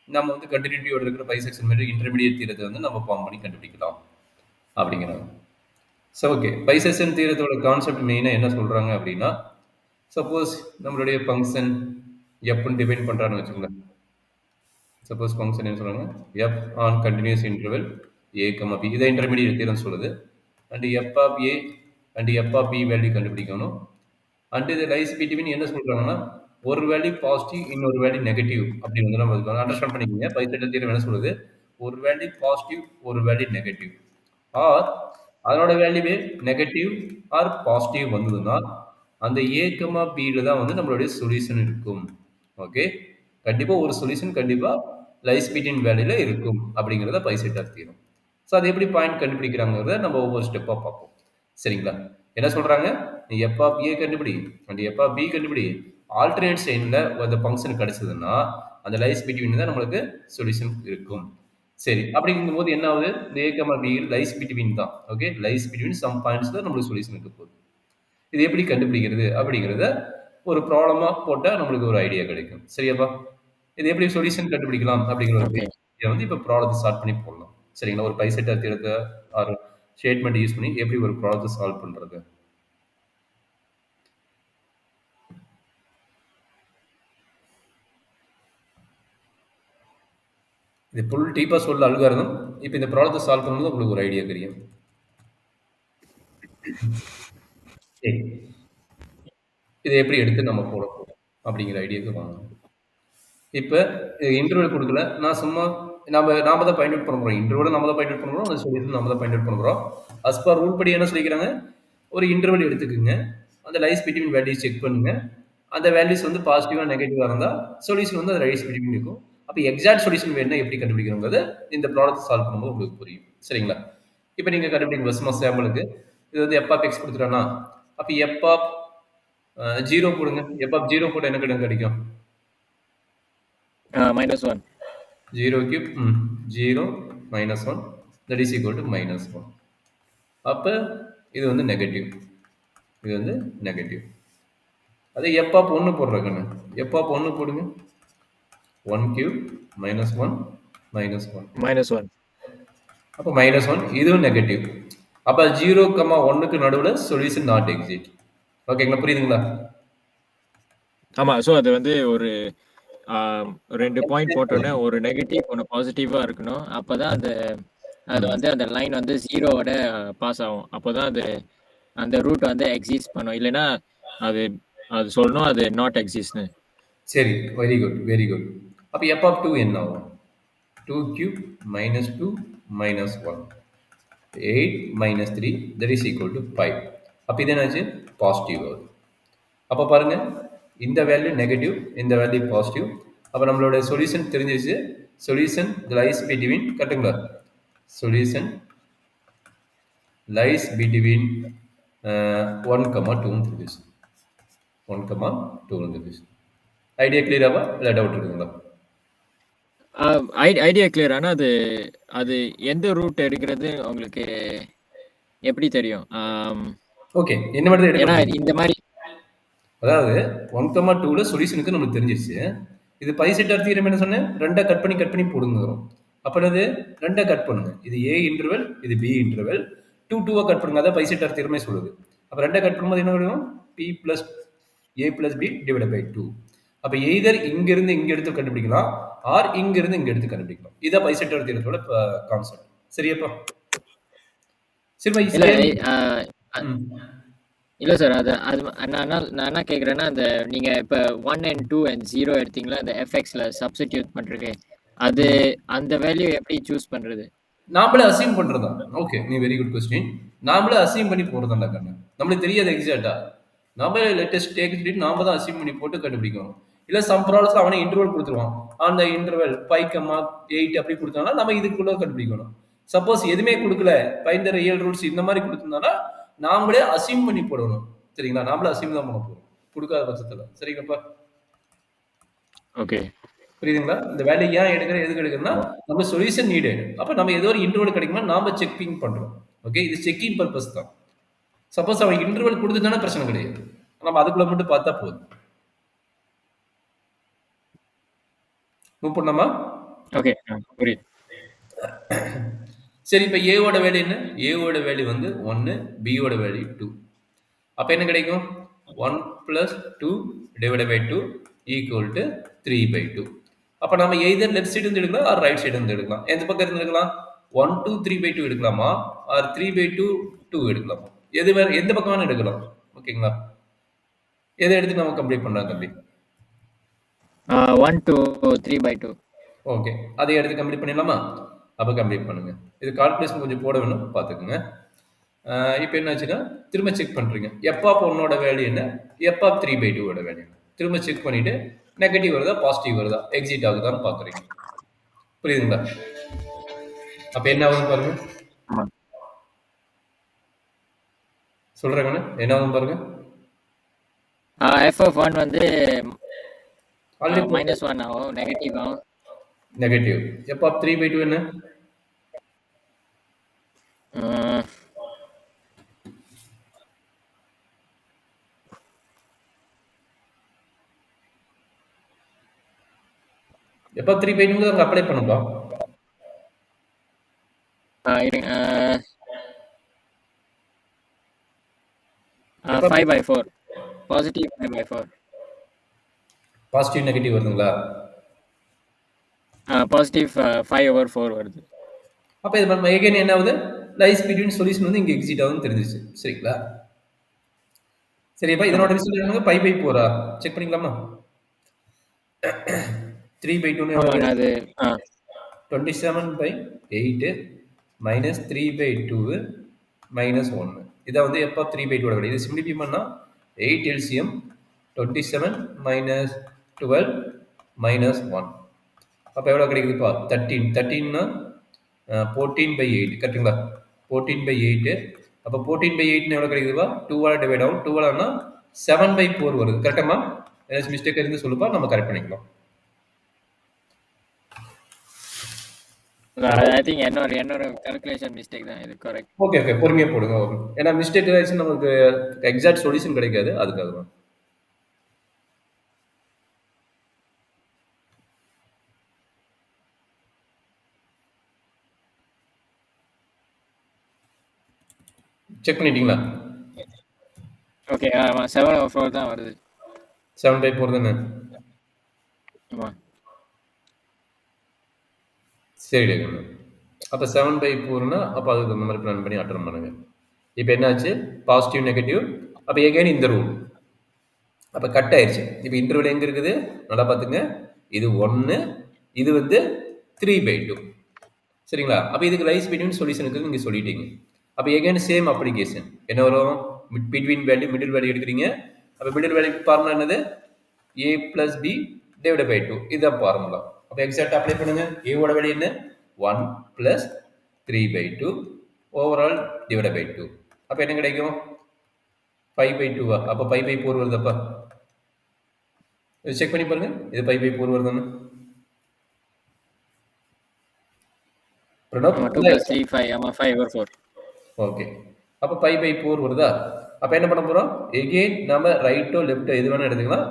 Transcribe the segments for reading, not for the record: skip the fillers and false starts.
நம்ம வந்து கண்டினியூட்டியோட இருக்கிற பைசெக்ஷன் மாதிரி இன்டர்மீடியட் தீரத்தை வந்து நம்ம ஃபார்ம் பண்ணி கண்டுபிடிக்கலாம் அப்படிங்கிறாங்க. ஸோ ஓகே, பைசெக்ஷன் தீரத்தோட கான்செப்ட் மெயினாக என்ன சொல்கிறாங்க அப்படின்னா, சப்போஸ் நம்மளுடைய ஃபங்க்ஷன் எப்னு டிஃபைன் பண்ணுறான்னு வச்சுக்கோங்களேன். சப்போஸ் ஃபங்க்ஷன் என்ன சொல்கிறாங்க, F on continuous interval A comma B, இதை இன்டர்மீடியட் தீரம் சொல்லுது. And F of A and F of B value கண்டுபிடிக்கணும். அண்ட் இது லைஸ் பிட்வீன் என்ன சொல்கிறாங்கன்னா, ஒரு வேல்யூ பாசிட்டிவ் இன்னொரு வேல்யூ நெகட்டிவ் அப்படி வந்து நம்ம அண்டர்ஸ்டாண்ட் பண்ணிக்கோங்க. பைசெக்ஷன் தீரம் என்ன சொல்லுது, ஒரு வேல்யூ பாசிட்டிவ் ஒரு வேல்யூ நெகட்டிவ், ஆர் அதனோட வேல்யூவே நெகட்டிவ் ஆர் பாசிட்டிவ் வந்ததுன்னா அந்த ஏ கமா பியில் தான் வந்து நம்மளுடைய சொல்யூஷன் இருக்கும். ஓகே, கண்டிப்பாக ஒரு சொல்யூஷன் கண்டிப்பாக லைஸ் பிட்வீன் வேல்யூல இருக்கும் அப்படிங்கிறத பைசெக்டர் தீரம். ஸோ அது எப்படி பாயிண்ட் கண்டுபிடிக்கிறாங்கிறத நம்ம ஒவ்வொரு ஸ்டெப்பாக பார்ப்போம். சரிங்களா? என்ன சொல்கிறாங்க, நீ எஃப் ஆஃப் ஏ கண்டுபிடி அண்ட் எஃப் ஆஃப் பி கண்டுபிடி, ஆல்டர்னேட் சைனில் அந்த ஃபங்க்ஷன் கிடைச்சதுன்னா அந்த லைஸ் பிட்வீன் தான் நம்மளுக்கு சொல்யூஷன் இருக்கும். சரி, அப்படிங்கும் போது என்ன ஆகுது, இந்த A comma B lies between தான். Okay, lies between some points தான் நம்மளுக்கு சொல்யூஷன் இருக்க போகுது. இது எப்படி கண்டுபிடிக்கிறது அப்படிங்கிறத ஒரு ப்ராப்ளமா போட்டால் நம்மளுக்கு ஒரு ஐடியா கிடைக்கும். சரியாப்பா? இது எப்படி சொல்யூஷன் கண்டுபிடிக்கலாம் அப்படிங்கிற ஒரு ஓகே ஐடியா வந்து இப்போ ப்ராப்ளத்தை ஸ்டார்ட் பண்ணி போடலாம். சரிங்களா? ஒரு பைசெக்டர் தீரத்தை ஆர் ஸ்டேட்மெண்ட் யூஸ் பண்ணி எப்படி ஒரு ப்ராப்ளத்தை சால்வ் பண்றது. இது ஃபுல் டீப்பாக சொல்ல அல்காரிதம். இப்போ இந்த ப்ராப்ளத்தை சால்வ் பண்ணும்போது உங்களுக்கு ஒரு ஐடியா தெரியும். சரி, இதை எப்படி எடுத்து நம்ம போட போகிறோம் அப்படிங்கிற ஐடியாவுக்கு வாங்க. இப்போ இன்டர்வல் கொடுக்கல, நான் சும்மா நாம தான் பாயிண்ட் அவுட் பண்ண போகிறோம். இன்டர்வல் நம்ம தான் பாயிண்ட் அவுட் பண்ண போகிறோம், அந்த சொல்யூஷன் நம்ம தான் பாயிண்ட் அவுட் பண்ண போகிறோம். அஸ் பர் ரூல் படி என்ன சொல்லிக்கிறாங்க, ஒரு இன்டர்வல் எடுத்துக்குங்க, அந்த லைஸ் பிட்வீன் வேல்யூஸ் செக் பண்ணுங்க, அந்த வேல்யூஸ் வந்து பாசிட்டிவாக நெகட்டிவாக இருந்தால் சொல்யூஷன் வந்து அது லைஸ் பிட்வீன் இருக்கும். அப்போ எக்ஸாக்ட் சொல்யூஷன் வேணும்னா எப்படி கண்டுபிடிக்கிறோங்கிறது இந்த ப்ராடக்ட் சால்வ் பண்ணும்போது உங்களுக்கு புரியும். சரிங்களா? இப்போ நீங்கள் கண்டுபிடிங்க. சும்மா சாம்பிளுக்கு இது வந்து எஃப் ஆஃப் எக்ஸ் கொடுத்துட்டானா, அப்போ எஃப் ஆஃப் 0 போடுங்க. எஃப் ஆஃப் 0 போட்டால் என்ன கிடைக்கும்? -1 0 cube 0 -1 that is equal to -1. அப்போ இது வந்து நெகட்டிவ், இது வந்து நெகட்டிவ். அதே எஃப் ஆஃப் 1 போடுறேன், எஃப் ஆஃப் 1 போடுங்க. 1 cube -1 -1 அப்போ -1, இதுவும் நெகட்டிவ். அப்போ 0, 1க்கு நடுவில் சொல்யூஷன் நாட் எக்ஸிட். ஓகேங்களா? புரியுதுங்களா? ஆமா. ஸோ அது வந்து ஒரு 2 பாயிண்ட் போட்டோன்னே ஒரு நெகட்டிவ் ஒன்று பாசிட்டிவாக இருக்கணும். அப்போ தான் அது வந்து அந்த லைன் வந்து 0வோட பாஸ் ஆகும். அப்போ தான் அது அந்த ரூட் வந்து எக்ஸிஸ்ட் பண்ணும். இல்லைன்னா அது சொல்லணும் அது நாட் எக்ஸிஸ்ட்னு. சரி, வெரி குட் வெரி குட். அப்போ எஃப் ஆஃப் 2 என்ன ஆகும்? 2 cube -2 -1 8 -3 that is equal to 5. அப்போ இது என்னாச்சு? பாசிட்டிவ் ஆகுது. அப்போ பாருங்க, இந்த வேல்யூ நெகட்டிவ், இந்த வேல்யூ பாசிட்டிவ். அப்போ நம்மளோட சொல்யூஷன் தெரிஞ்சிருச்சு. சொல்யூஷன் லைஸ் பிட்வீன், கரெக்டுங்களா? சொல்யூஷன் லைஸ் பிட்வீன் 1, 2 தெரிஞ்சிச்சு. 1, 2 தெரிஞ்சிச்சு. ஐடியா கிளியராவா இல்லை டவுட் இருக்குங்களா? Idea clear. ஆனால் அது எந்த ரூட் எடுக்கிறது உங்களுக்கு எப்படி தெரியும்? ஓகே, என்ன மாதிரி தான் ஏன்னா எடுக்கணும். இந்த மாதிரி அதாவது 1, 2ல சொல்யூஷனுக்கு நமக்கு தெரிஞ்சிருச்சு. இது பைசெக்டர் தியரம் என்ன சொன்னேன், ரெண்டா கட் பண்ணி போடுங்க. அப்போ அது ரெண்டா கட் பண்ணுங்க. இது ஏ இன்டர்வல், இது பி இன்டர்வல். 2 கட் பண்ணுங்க. அதான் பைசெக்டர் தியரமே சொல்லுது. அப்போ ரெண்டா கட் பண்ணும்போது என்ன வரும்? B plus A plus B divide by 2. அப்போ எய்தர் இங்கிருந்து இங்க எடுத்து கண்டுபிடிக்கலாம், ஆர் இங்கிருந்து இங்க எடுத்து கண்டுபிடிக்கலாம். இதான் பைசெக்டர் தியரத்தோட கான்செப்ட். சரியாப்பா? சரி. இல்லை சார், நான் என்ன கேட்குறேன்னா, நீங்கள் இப்போ 1 and 2 and 0 எடுத்தீங்களா, அந்த எஃப்எக்ஸில் சப்ஸ்டிடியூட் பண்ணுறது, அந்த வேல்யூ எப்படி சூஸ் பண்ணுறது? நாமளே அசீம் பண்ணுறதா? ஓகே, நீ வெரி குட் கொஸ்டின். நாமளே அசீம் பண்ணி போகிறதாண்டா கண்ணு. நம்மளுக்கு தெரியாது எக்ஸாக்டா. நாமளே லேட்டஸ்ட் டேக் சொல்லிட்டு நாம தான் அசீம் பண்ணி போட்டு கண்டுபிடிக்கணும். இல்லை சம் ப்ராப்ளம்ஸ் அவனே இன்டர்வல் கொடுத்துருவான். அந்த இன்டர்வல் 5, 8 அப்படி கொடுத்தானா நம்ம இதுக்குள்ள கண்டுபிடிக்கணும். சப்போஸ் எதுவுமே கொடுக்கல, ஃபைண்ட் தி ரியல் ரூட்ஸ் இந்த மாதிரி கொடுத்துருந்தானா நாமளே அசீம் பண்ணி போடணும். சரிங்களா? நாமளே அசீம் தான் பண்ண போகிறோம் கொடுக்காத பட்சத்தில். சரிங்கப்பா? ஓகே, புரியுதுங்களா? இந்த வேல்யூ ஏன் எதுக்கு எடுக்கிறதுனா நம்ம சொல்யூஷன் நீடட். அப்போ நம்ம ஏதோ ஒரு இன்டர்வல் கிடைக்குமா நாம செக்கிங் பண்றோம். ஓகே, இது செக்கிங் பர்பஸ் தான். சப்போஸ் அவன் இன்டர்வல் கொடுத்துட்டானா பிரச்சனை கிடையாது, நம்ம அதுக்குள்ள மட்டும் பார்த்தா போதும். மூவ் பண்ணாமா? ஓகே புரியுது. சரி, இப்போ ஏவோட வேல்யூ என்ன? ஏவோட வேல்யூ வந்து 1, பியோட வேல்யூ 2. அப்போ என்ன கிடைக்கும்? 1 + 2 / 2 = 3/2. அப்போ நம்ம எய்தர் லெஃப்ட் சைடு இருந்து எடுக்கலாம் ஆர் ரைட் சைடு இருந்து எடுக்கலாம். எந்த பக்கம் இருந்து எடுக்கலாம்? 1 to 3/2 எடுக்கலாமா ஆர் 3/2 2 எடுக்கலாமா? எந்த பக்கம் வேணும் எடுக்கலாம். ஓகேங்களா? எதை எடுத்து நம்ம கம்ப்ளீட் பண்ணலாம் தம்பி? 1 to 3/2. ஓகே, அதை எடுத்து கம்ப்ளீட் பண்ணிடலாமா? அப்போ கம்ப்ளீட் பண்ணுங்க. இது கால்குலேஷன் கொஞ்சம் போட வேணும், பார்த்துக்குங்க. இப்போ என்னாச்சுன்னா திரும்ப செக் பண்ணுறீங்க. எஃப் ஒன்னோட வேல்யூ என்ன, எஃப் 3/2 வேல்யூ என்ன, திரும்ப செக் பண்ணிட்டு நெகட்டிவ் வருதா பாசிட்டிவ் வருதா எக்ஸிட் ஆகுதான்னு பார்க்குறீங்க. புரியுதுங்களா? அப்போ என்ன ஆகுதுன்னு பாருங்க. சொல்கிறேங்கண்ணா என்ன ஆகுதுன்னு பாருங்க. FF1 வந்து ஆல்ரெடி -1 ஆகும், நெகட்டிவ் ஆகும். நெகட்டிவ். எஃப் 3/2 என்ன? எப்போ 3/2 அங்கே அப்ளை பண்ணுப்பா. 5/4 பாசிட்டிவ் 5/4. பாசிட்டிவ் நெகட்டிவ் வருதுங்களா? பாசிட்டிவ் 5/4 வருது. அப்போ இது நம்ம எகைன் என்ன ஆகுது? லைஸ் பிட்வீன் சொல்யூஷன் வந்து இங்கே எக்ஸிட் ஆகுதுன்னு தெரிஞ்சிச்சு. சரிங்களா? சரிப்பா, இதனோட ரிசல்ட் என்னங்க? 5/4 செக் பண்ணிக்கலாமா? 3/2 அது 27/8 - 3/2 - 1. இதான் வந்து எப்போ 3/2 விட. இது சிம்பிளிஃபை பண்ணால் 8 LCM 27 - 12 - 1. அப்போ எவ்வளோ கிடைக்குதுப்பா? 13. 13னா 14/8 கரெக்டுங்களா? 14/8. அப்போ 14/8 எவ்வளோ கிடைக்குதுப்பா? 2ஆல் டிவைட் ஆகும். 2ஆல்னா 7/4 வருது. கரெக்டாமா? ஏதாச்சும் மிஸ்டேக் இருந்து சொல்லுப்பா, நம்ம கரெக்ட் பண்ணிக்கலாம். ஐ திங்க் என்னோட கால்குலேஷன் மிஸ்டேக் தான் இது. கரெக்ட். ஓகே பொறுமையாக போடுங்க. ஏன்னா மிஸ்டேக் ஆயிடுச்சு நமக்கு எக்ஸாக்ட் சொல்யூஷன் கிடைக்காது, அதுக்காக தான். செக் பண்ணிட்டீங்களா? ஓகே 7/4 தான் வருது. 7/4 தானே? சரி, அப்போ 7/4னா அப்போ அதுக்கு இந்த மாதிரி பிளான் பண்ணி அட்டன் பண்ணுங்க. இப்போ என்னாச்சு? Positive negative. அப்போ எகைன் இந்த ரூல் அப்போ கட் ஆயிடுச்சு. இப்போ இன்டர்வல் எங்கே இருக்குது? நல்லா பார்த்துங்க. இது 1, இது வந்து 3/2. சரிங்களா? அப்போ இதுக்கு லைஸ் பிட்வீன் சொல்யூஷனுக்கு நீங்கள் சொல்லிட்டீங்க. அப்போ எகைன் சேம் அப்ளிகேஷன் என்ன வரும்? பிட்வீன் வேல்யூ மிடில் வேல்யூ எடுக்கிறீங்க. அப்போ மிடில் வேல்யூ ஃபார்முலா என்னது? a + b / 2. இதுதான் ஃபார்முலா. அப்போ எக்ஸாக்ட் அப்ளை பண்ணுங்க. ஏவோட வேல்யூ என்ன? 1 + 3/2 ஓவரால் / 2. அப்போ என்ன கிடைக்கும்? 5/2. அப்போ 5/4 வருதப்பா. செக் பண்ணி பாருங்க. இது 5/4 வருதான்னு. பிரணவ் 2 + 3 5. ஆமா 5/4. ஓகே, அப்போ 5/4 வருதா? அப்போ என்ன பண்ண போகிறோம்? எகெயின் நம்ம ரைட்டோ லெஃப்ட்டோ எது வேணால் எடுத்துக்கலாம்.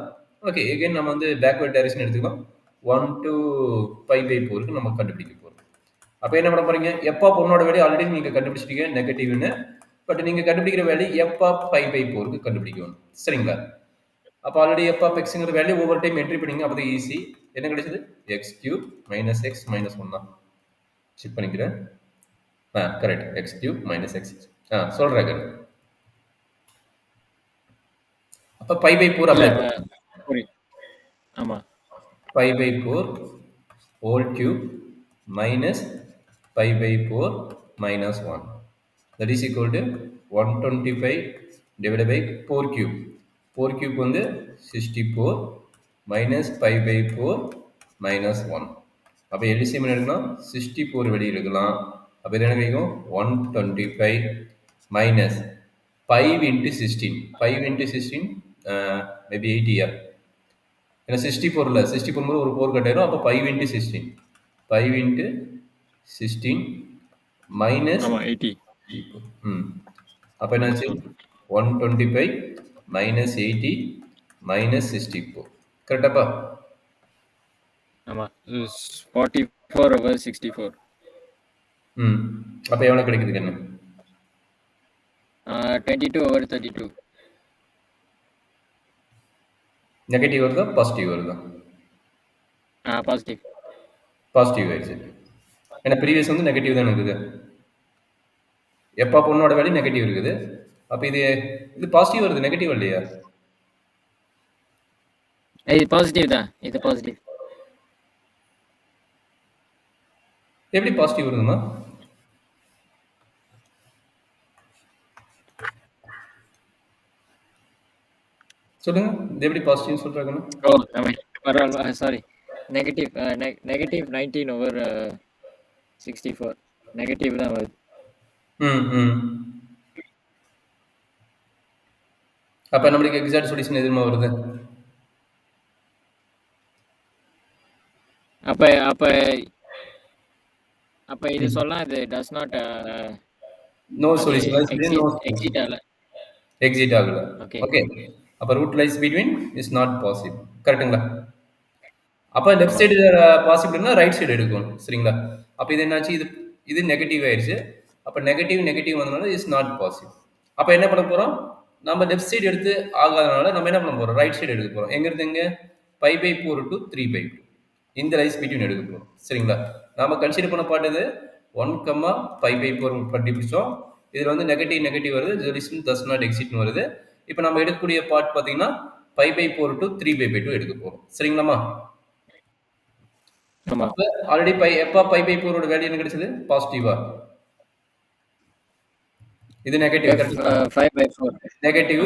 ஓகே, எகெயின் நம்ம வந்து பேக்வர்ட் டைரக்ஷன் எடுத்துக்கலாம். 1 to 5/4க்கு நம்ம கண்டுபிடிக்க போகிறோம். அப்போ என்ன பண்ண போகிறீங்க? எஃப் ஒன்னோட வேல்யூ ஆல்ரெடி நீங்கள் கண்டுபிடிச்சிட்டீங்க நெகட்டிவ்னு. பட் நீங்கள் கண்டுபிடிக்கிற வேல்யூ எஃப் 5/4க்கு கண்டுபிடிக்கணும். சரிங்களா? அப்போ ஆல்ரெடி எஃப் எக்ஸுங்கிற வேல்யூ ஒவ்வொரு டைம் என்ட்ரி பண்ணிங்க. அப்போ ஈஸி. என்ன கிடைச்சது? x³ - x - 1 தான். செக் பண்ணிக்கிறேன். கரெக்ட். x³ - x. சொல்கிறேன். அப்போ 5/4 அப்ளை புரியுது. ஆமா 5/4 whole cube minus 5/4 minus 1. That is equal to 125 divided by 4 cube. 4 cube வந்து 64 minus 5/4 minus 1. அப்போ LCM எடுக்கலாம். 64 வெளியே எடுக்கலாம். அப்போ இது என்ன கிடைக்கும்? 125 minus 5 into 16. 5 into 16 maybe 80 year. ஏன்னா 64ல 64 போது ஒரு 4 கட் ஆயிரும். அப்போ 5 into 16. 5 into 16 minus 80. அப்போ என்னாச்சு? 125 minus 80 minus 64. கரெக்டாப்பா? ஆமா 45 4/64. ம் அப்போ எவ்வளோ கிடைக்குது என்ன 22/32. நெகட்டிவ் வருதா பாசிட்டிவ் வருதா பாசிட்டிவ். பாசிட்டிவ் ஆயிடுச்சு. ஏன்னா ப்ரீவியஸ் வந்து நெகட்டிவ் தான் இருக்குது. எப்போ பொண்ணோட வேல்யூ நெகட்டிவ் இருக்குது. அப்போ இது பாசிட்டிவ் வருது, நெகட்டிவ் இல்லையா? இது பாசிட்டிவ் தான். இது பாசிட்டிவ். எப்படி பாசிட்டிவ் வருதுமா? சொல்லுங்க, இது எப்படி பாசிட்டிவ் சொல்றாங்கன்னு? பரவாயில்ல, சாரி. நெகட்டிவ் 19/64 நெகட்டிவ் தான் வருது. அப்ப நம்மளுக்கு எக்ஸாக்ட் சொல்யூஷன் எதுமா வருது? அப்ப அப்ப அப்ப இது சொல்லலாம், இது does not no solution exist ஆகல. எக்ஸிட் ஆகல. ஓகே, அப்ப root lies between is not possible. கரெக்ட்டுங்களா? அப்ப லெஃப்ட் சைடு பாசிபிள்னா ரைட் சைடு எடுக்கும். சரிங்களா? அப்ப இது என்னாச்சு, இது நெகட்டிவ் ஆயிடுச்சு. அப்ப நெகட்டிவ் வந்தனால இஸ் நாட் பாசிபிள். அப்ப என்ன பண்ண போறோம், நம்ம லெஃப்ட் சைடு எடுத்து ஆகாதனால நம்ம என்ன பண்ண போறோம், ரைட் சைடு எடுக்க போறோம். எங்க இருந்து எங்க, 5/4 to 3/2 இந்த லைஸ் பிட்வீன் எடுக்க போறோம். சரிங்களா? நாம கன்சிடர் பண்ண பாட்டது 1, 5/4 கண்டுபிடிச்சோம். இதுல வந்து நெகட்டிவ் வருது, சொல்யூஷன் டஸ் நாட் எக்ஸிட் வருது. இப்போ நம்ம எடுக்கக்கூடிய பார்ட் பாத்தீங்கன்னா 5/4 to 3/2 எடுக்க போறோம். சரிங்களாமா? ஆல்ரெடி எப்ப 5/4 ஓட வேல்யூ என்ன கிடைச்சது, பாசிட்டிவா. இது நெகட்டிவ், 5/4 நெகட்டிவ்.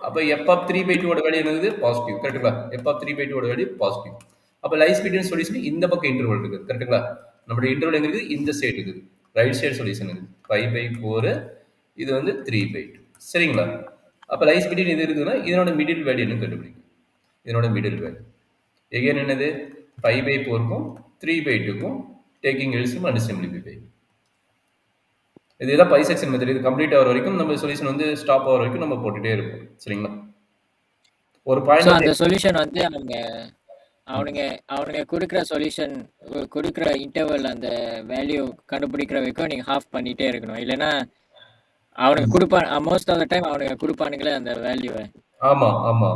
அப்ப f of 3/2 ஓட வேல்யூ என்னது, பாசிட்டிவ். கரெக்ட்டுங்களா? f of 3/2 ஓட வேல்யூ பாசிட்டிவ். அப்ப லைஸ் பிட்வீன் சொல்யூஷன் இந்த பக்கம் இன்டர்வல் இருக்குது. கரெக்ட்டுங்களா? நம்மளுடைய இன்டர்வல் எங்க இருக்குது, இந்த சைடு இருக்குது. ரைட் சைடு சொல்யூஷன் இருக்குது 5/4, இது வந்து 3/2. சரிங்களா? அப்ப லைஸ் பிட்வீன் இது இருக்குதுன்னா இதனோட மிடில் வேல்யூ என்ன கண்டுபிடிக்கும். இதனோட மிடில் வேல்யூ எகைன் என்னது, 5/4க்கும் 3/2க்கும் டேக்கிங் எல்சிஎம் அண்ட் சிம்பிளிஃபை. இதுதான் பைசெக்ஷன் மெத்தட். இது கம்ப்ளீட் ஆகிற வரைக்கும் நம்ம சொல்யூஷன் வந்து ஸ்டாப் ஆகிற வரைக்கும் நம்ம போட்டுட்டே இருப்போம். சரிங்களா? ஒரு பாயிண்ட் அந்த சொல்யூஷன் வந்து அவனுங்க கொடுக்குற சொல்யூஷன் கொடுக்குற இன்டர்வல் அந்த வேல்யூ கண்டுபிடிக்கிற வரைக்கும் நீங்க ஹாஃப் பண்ணிட்டே இருக்கணும். இல்லைன்னா அவனுக்கு கொடுப்பான், மோஸ்ட் ஆஃப் த டைம் அவனுங்க கொடுப்பானுங்களே அந்த வேல்யூவை. ஆமா ஆமா,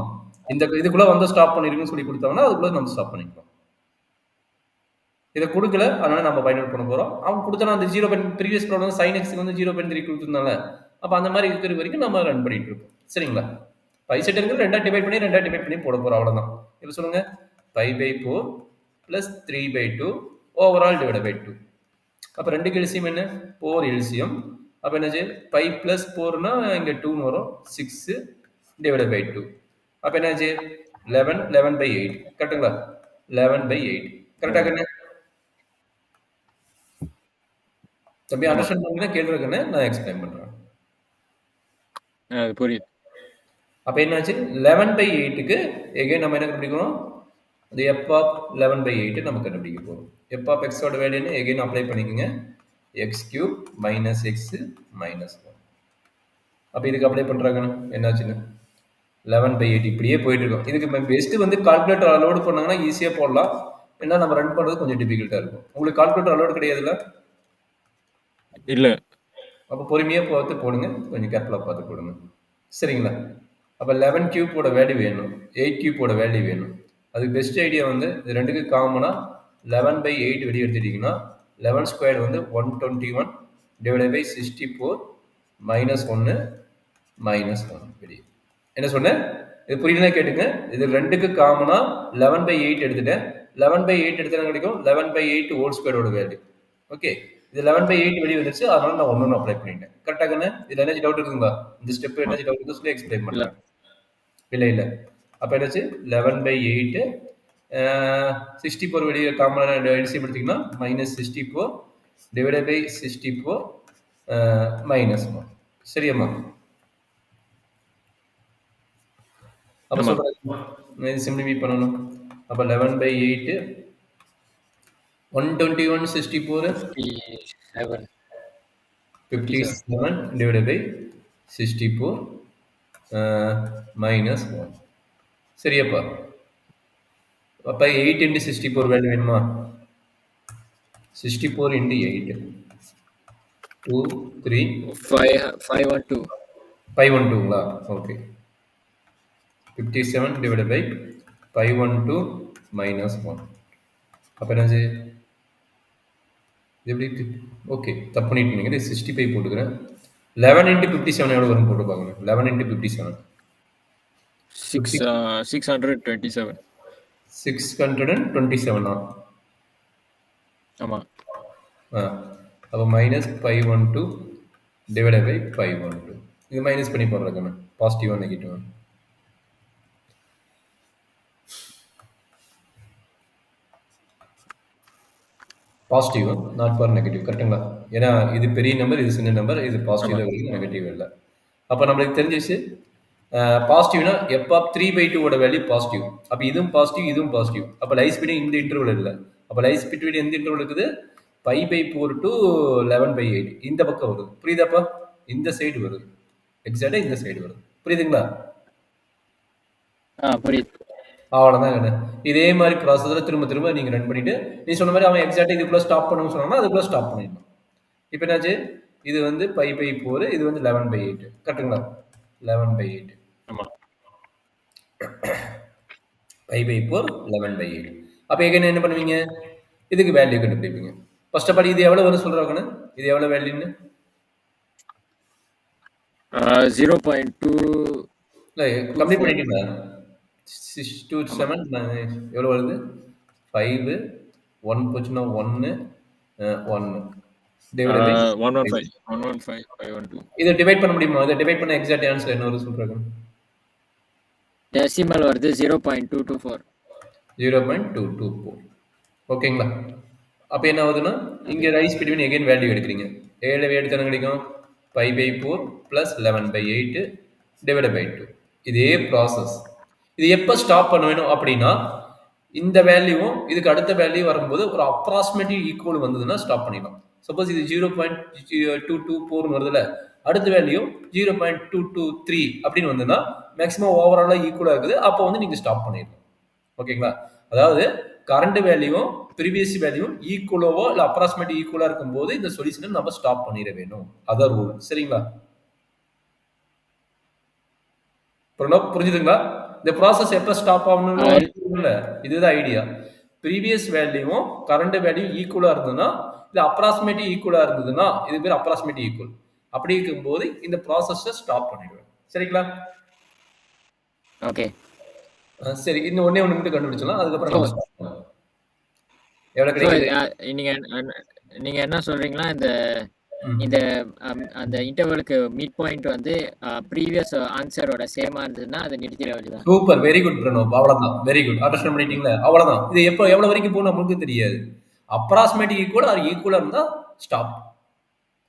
இந்த இதுக்குள்ள வந்து ஸ்டாப் பண்ணிருக்குன்னு சொல்லி கொடுத்தாங்கன்னா அதுக்குள்ள நம்ம ஸ்டாப் பண்ணிக்கலாம். இதை கொடுக்கல, அதனால நம்ம ஃபைண்ட் பண்ண போறோம். அவன் கொடுத்தா அந்த 0. ப்ரீவியஸ் ப்ராப்ளம் sin x வந்து 0.3 கொடுத்துருந்தால, அப்ப அந்த மாதிரி இருக்கிற வரைக்கும் நம்ம ரன் பண்ணிட்டு இருப்போம். சரிங்களா? பை செட் இருக்கிறது 2 டிவைட் பண்ணி போட போறோம், அவ்வளவுதான். இப்போ சொல்லுங்க, 5/4 plus 3/2 ஓவரால் டிவைட் பை 2. அப்ப ரெண்டுக்கு எல்சியம் என்ன, 4 எல்சியம். அப்ப என்னது 5 plus 4னா இங்க 2 வரும், 6 டிவைட் பை 2. அப்ப என்னாச்சு 11/8. கரெக்ட்டுங்களா? 11/8 கரெக்டா கண்ணு? தம்பி அண்டர்ஸ்டாண்ட் பண்ணீங்கன்னா கேள்வி இருக்குன்னு நான் எக்ஸ்பிளைன் பண்றேன். புரியுது. அப்ப என்னாச்சு 11/8க்கு எகைன் நம்ம என்ன கண்டுபிடிக்கணும், அந்த f of 11/8 நம்ம கண்டுபிடிக்க போறோம். f of x ஓட வேல்யூ என்ன, எகைன் அப்ளை பண்ணிக்கங்க, x³ minus x minus 1. அப்ப இதுக்கு அப்ளை பண்றாங்க என்னாச்சுன்னு 11/8 இப்படியே போயிட்டு இருக்கும். இதுக்கு பெஸ்ட் வந்து கால்குலேட்டர் அலோட் பண்ணாங்கன்னா ஈஸியா போடலாம். ஏன்னா நம்ம ரன் பண்றது கொஞ்சம் டிஃபிகல்ட்டா இருக்கும். உங்களுக்கு கால்குலேட்டர் அலோட் கிடையாதுல்ல? இல்ல. அப்ப பொறுமையா பார்த்து போடுங்க, கொஞ்சம் கேர்ஃபுல்லா பார்த்து போடுங்க. சரிங்களா? அப்ப 11³ ஓட வேல்யூ வேணும், 8³ ஓட வேல்யூ வேணும். அதுக்கு பெஸ்ட் ஐடியா வந்து இது ரெண்டுக்கு காமனா 11/8 வெளியே எடுத்துட்டீங்கன்னா 11 ஸ்கொயர் வந்து 121 டிவைட் பை 64 minus 1 minus 1 வெளியே. என்ன சொன்னேன், இது புரியலன்னா கேட்டுங்க. இது ரெண்டுக்கு காமனா 11/8 எடுத்துட்டேன். 11/8 எடுத்தா கிடைக்கும் 11/8 ஹோல் ஸ்கொயரோட வேல்யூ. ஓகே, இது 11/8 வெளியே வந்துருச்சு, அதனால நான் ஒன்னு அப்ளை பண்ணிட்டேன். கரெக்டா கண்ணு? இதுல என்ன டவுட் இருக்குங்களா? இந்த ஸ்டெப் என்ன டவுட் இருக்கு சொல்லி எக்ஸ்பிளைன் பண்றேன். இல்ல அப்ப என்னாச்சு 11/8 64 வெளியே காமனா எல்சிஎம் எடுத்தீங்கன்னா -64 டிவைட் பை 64 -1. சரியாம்மா? அப்ப சொல்றேன், இது சிம்பிளிஃபை பண்ணணும். அப்ப 11/8 121 64 57 divided by 64 minus 1. சரியாப்பா? அப்ப 8 into 64 வேல்யூ வேணுமா? 64 into 8. 2, 3, 512. 512ங்களா? Okay. 57 divided by 512 minus 1. அப்போ என்னாச்சு? இது எப்படி? ஓகே, தப்பு பண்ணிட்டு நீங்கள் 65 போட்டுக்கிறேன். 11 into 57 எவ்வளோ வரும் போட்டு பாருங்க. 11 into 57. 627. 627. ஆமாம். அப்போ மைனஸ் 512 டிவைட் பை 512. இது மைனஸ் பண்ணி போடுறேன். பாசிட்டிவா நெகட்டிவா? Positive, not for negative. கரெக்டுங்களா? ஏன்னா இது பெரிய நம்பர், இது சின்ன நம்பர், இது பாசிட்டிவ் வரைக்கும், நெகட்டிவ் இல்லை. அப்போ நம்மளுக்கு தெரிஞ்சிச்சு பாசிட்டிவ்னா எஃப் 3/2 ஓட வேல்யூ பாசிட்டிவ். அப்போ இதுவும் பாசிட்டிவ், இதுவும் பாசிட்டிவ். அப்போ லைஸ் பிட்வீன் இந்த இன்டர்வல் இல்லை. அப்போ லைஸ் பிட்வீன் எந்த இன்டர்வல் இருக்குது? 5/4 to 11/8 இந்த பக்கம் வருது. புரியுதாப்பா? இந்த சைடு வருது, எக்ஸாக்டா இந்த சைடு வருது. புரியுதுங்களா? புரியுது. அவ்வளோதான். இதே மாதிரி ப்ராசஸில் திரும்ப திரும்ப நீங்கள் ரன் பண்ணிவிட்டு நீ சொன்ன மாதிரி அவன் எக்ஸாக்டாக இதுக்குள்ளே ஸ்டாப் பண்ணணும்னு சொன்னாங்கன்னா அதுக்குள்ளே ஸ்டாப் பண்ணிடணும். இப்போ என்னாச்சு? இது வந்து 5/4, இது வந்து 11/8. கரெக்டுங்களா? 11/8. ஆமாம். 5/4 11/8. அப்போ எங்கே என்ன பண்ணுவீங்க? இதுக்கு வேல்யூ கண்டுபிடிப்பீங்க. ஃபர்ஸ்ட் ஆஃப் ஆல் இது எவ்வளோ வரும் சொல்கிறாங்கன்னு? இது எவ்வளோ வேல்யூன்னு? 0.2. இல்லை, கம்ப்ளீட் பண்ணிட்டீங்களா? 6 to 7 எவ்வளோ வருது? 5, 1 போச்சுன்னா 1, 1 115. இதை டிவைட் பண்ண முடியுமா? இதை டிவைட் பண்ண எக்ஸாக்ட் ஆன்சர் என்ன வருது சொல்றாங்க? டெசிமல் வருது 0.224. 0.224. ஓகேங்களா? அப்போ என்ன ஆகுதுன்னா இங்கே ரைஸ் பிட்வீன் எகைன் வேல்யூ எடுக்கிறீங்க. ஏழு எடுத்தான கிடைக்கும் 5/4 + 11/8 டிவைட் பை 2. இதே ப்ராசஸ். இது எப்போ ஸ்டாப் பண்ண வேணும் அப்படின்னா இந்த வேல்யூவும் இதுக்கு அடுத்த வேல்யூ வரும்போது ஒரு அப்ராக்சிமேட்லி ஈக்குவல் வந்ததுன்னா ஸ்டாப் பண்ணிடலாம். சப்போஸ் இது 0.224 வருதுல, அடுத்த வேல்யூ 0.223 அப்படின்னு வந்ததுன்னா மேக்ஸிமம் ஓவராலாக ஈக்குவலாக இருக்குது. அப்போ வந்து நீங்கள் ஸ்டாப் பண்ணிடலாம். ஓகேங்களா? அதாவது கரண்ட் வேல்யூவும் ப்ரீவியஸ் வேல்யூவும் ஈக்குவலோவோ இல்லை அப்ராக்சிமேட் ஈக்குவலாக இருக்கும்போது இந்த சொல்யூஷனை நம்ம ஸ்டாப் பண்ணிட வேணும். அதான் ரூல். சரிங்களா? புரிஞ்சுதுங்களா? இந்த ப்ராசஸ் எப்போ ஸ்டாப் ஆகணும்னு இல்லை, இதுதான் ஐடியா. ப்ரீவியஸ் வேல்யூவும் கரண்ட் வேல்யூ ஈக்குவலாக இருந்ததுன்னா, இல்லை அப்ராக்சிமேட் ஈக்குவலாக இருந்ததுன்னா இது பேர் அப்ராக்சிமேட் ஈக்குவல். அப்படி இருக்கும்போது இந்த ப்ராசஸை ஸ்டாப் பண்ணிடுவேன். சரிங்களா? ஓகே, சரி. இன்னும் ஒண்ணே ஒன்று மட்டும் கண்டுபிடிச்சலாம், அதுக்கப்புறம் நம்ம ஸ்டாப் பண்ணலாம். எவ்வளோ கிடைக்குது? நீங்க என்ன சொல்றீங்களா? இந்த அந்த இன்டர்வலுக்கு மிட் பாயிண்ட் வந்து ப்ரீவியஸ் ஆன்சரோட சேமா இருந்ததுன்னா அதை நிறுத்திட வேண்டியதான். Super, very good Pranav. அவ்வளவுதான், வெரி குட். அண்டர்ஸ்டாண்ட் பண்ணிட்டீங்களா? அவ்வளவுதான். இது எப்போ எவ்வளவு வரைக்கும் போகணும் நம்மளுக்கு தெரியாது. அப்ராக்சிமேட் ஈக்குவல் ஆர் ஈக்குவலா இருந்தா stop.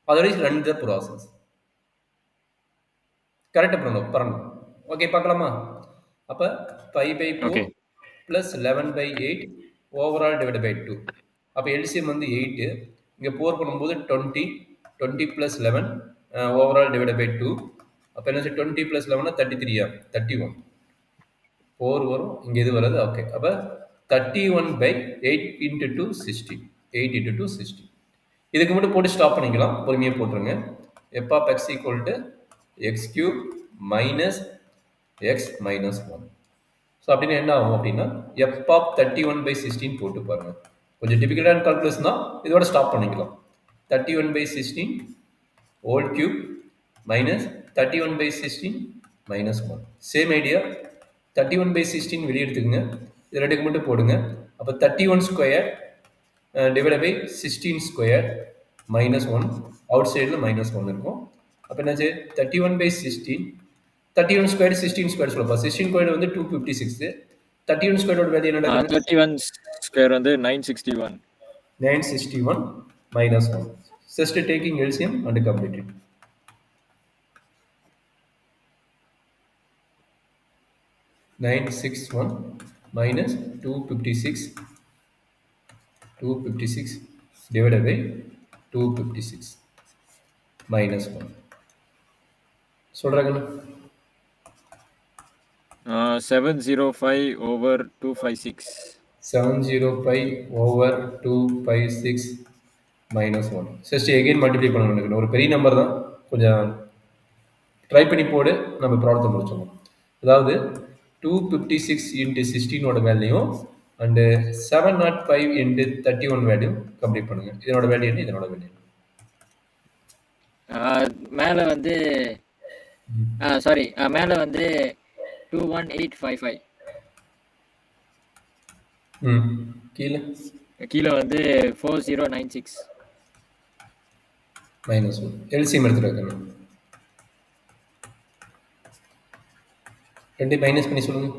Otherwise run the process. Correct Pranav? பரணும். ஓகே, பார்க்கலாமா? அப்ப 5/4 + 11/8 ஓவரால் டிவைட் பை 2. அப்போ எல்சிஎம் வந்து 8. இங்கே 4 பண்ணும்போது 20 + 11 ஓவரால் டிவைட் பை 2. அப்போ என்ன 20 + 11 33, 31. 4 வரும், இங்கே இது வருது. ஓகே, அப்போ 31/8 × 2 60. 8 × 2 60. இதுக்கு மட்டும் போட்டு ஸ்டாப் பண்ணிக்கலாம். பொறுமையாக போட்டுருங்க. f of x = x³ - x - 1. So அப்படின்னு என்ன ஆகும் அப்படின்னா f of 31/16 போட்டு பாருங்க. கொஞ்சம் டிஃபிகல்ட்டான கால்குலேஷன் தான், இதோட ஸ்டாப் பண்ணிக்கலாம். 31/16 3³ - 31/16 - 1. Same idea. 31/16 வெளியே எடுத்துக்கோங்க, இது ரெண்டுக்கு மட்டும் போடுங்க. அப்போ 31² டிவைட் பை 16² -1. அவுட் சைடில் -1 இருக்கும். அப்போ என்னாச்சு? 31/16 31² 16² சொல்லப்பா. 16² வந்து 256. 31² வேல்யூ என்னடா? 31² வந்து 961. 961 - 1. Just taking LCM and complete it. 961 minus 256 divided by 256 minus 1. சொல்றாங்க 705/256. 705/256 -1. ஜஸ்ட் எகைன் மல்டிப்ளை பண்ணணும். ஒரு பெரிய நம்பர் தான், கொஞ்சம் ட்ரை பண்ணி போடு, நம்ம ப்ராப்ளத்தை முடிச்சிடலாம். அதாவது 256 இன்ட்டு 16ஓட வேல்யூயும் அண்டு 705 இன்ட்டு 31 வேல்யூ கம்ப்ளீட் பண்ணுங்க. இதனோட வேல்யூ என்ன, இதனோட வேல்யூ மேலே வந்து சாரி, மேலே வந்து 21855. கீழே கீழே வந்து 4096. -1. எல்சிஎம் எடுத்துட்டு வைக்கணும். ரெண்டு மைனஸ் பண்ணி சொல்லுங்க.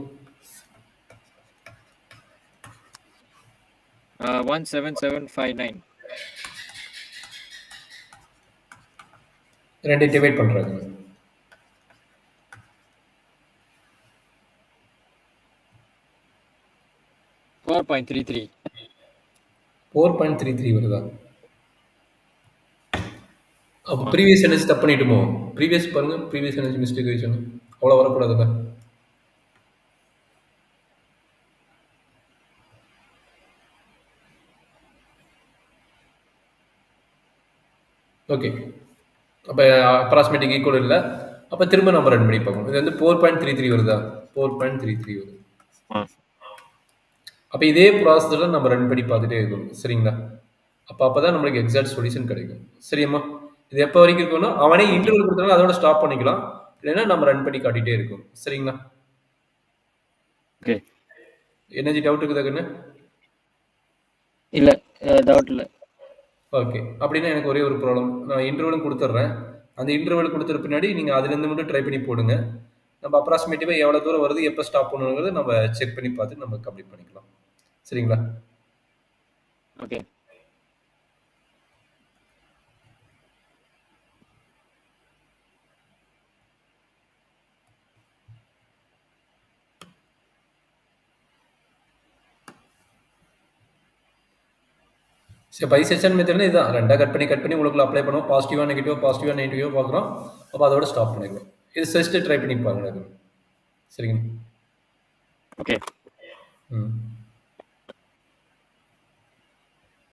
17759. ரெண்டு டிவைட் பண்றாங்க. 4.33. 4.33 வருதா? அப்போ ப்ரீவியஸ் எனர்ஜி தப்பு பண்ணிட்டுமோ? ப்ரீவியஸ் பாருங்க, ப்ரீவியஸ் எனர்ஜி மிஸ்டேக் ஆயிடுச்சுன்னு. அவ்வளோ வரக்கூடாதுல்ல. ஓகே, அப்போ அப்ராக்சிமேட்டிக் ஈக்குவல் இல்லை. அப்போ திரும்ப நம்ம ரன் பண்ணி பார்க்கணும். இது வந்து 4.33 வருதா? 4.33 வருது. அப்போ இதே ப்ராசஸில் நம்ம ரன் பண்ணி பார்த்துட்டே இருக்கணும். சரிங்களா? அப்போ தான் நம்மளுக்கு எக்ஸாக்ட் சொல்யூஷன் கிடைக்கும். சரியாம்மா? இது எப்போ வரைக்கும் இருக்கும்னா அவனே இன்டர்வல் கொடுத்தாலும் அதோட ஸ்டாப் பண்ணிக்கலாம், இல்லைன்னா நம்ம ரன் பண்ணி காட்டிகிட்டே இருக்கும். சரிங்களா? ஓகே, எனர்ஜி டவுட் இருக்குதாக்குன்னு? இல்லை, டவுட் இல்லை. ஓகே, அப்படின்னா எனக்கு ஒரே ஒரு ப்ராப்ளம். நான் இன்டர்வலும் கொடுத்துட்றேன். அந்த இன்டர்வல் கொடுத்துற பின்னாடி நீங்கள் அதுலேருந்து மட்டும் ட்ரை பண்ணி போடுங்க. நம்ம அப்ராக்சிமேட்டிவாக எவ்வளோ தூரம் வருது, எப்போ ஸ்டாப் பண்ணுங்கிறது நம்ம செக் பண்ணி பார்த்து நம்ம கம்ப்ளீட் பண்ணிக்கலாம். சரிங்களா? ஓகே. சரி, பைசெக்ஷன் மெத்தட்னா இதுதான். ரெண்டாக கட் பண்ணி உங்களுக்குள்ள அப்ளை பண்ணுவோம். பாசிட்டிவாக நெகட்டிவாக பார்க்குறோம். அப்போ அதோட ஸ்டாப் பண்ணிடுவோம். இது ஜஸ்ட் ட்ரை பண்ணி பாருங்க. சரிங்க. ஓகே.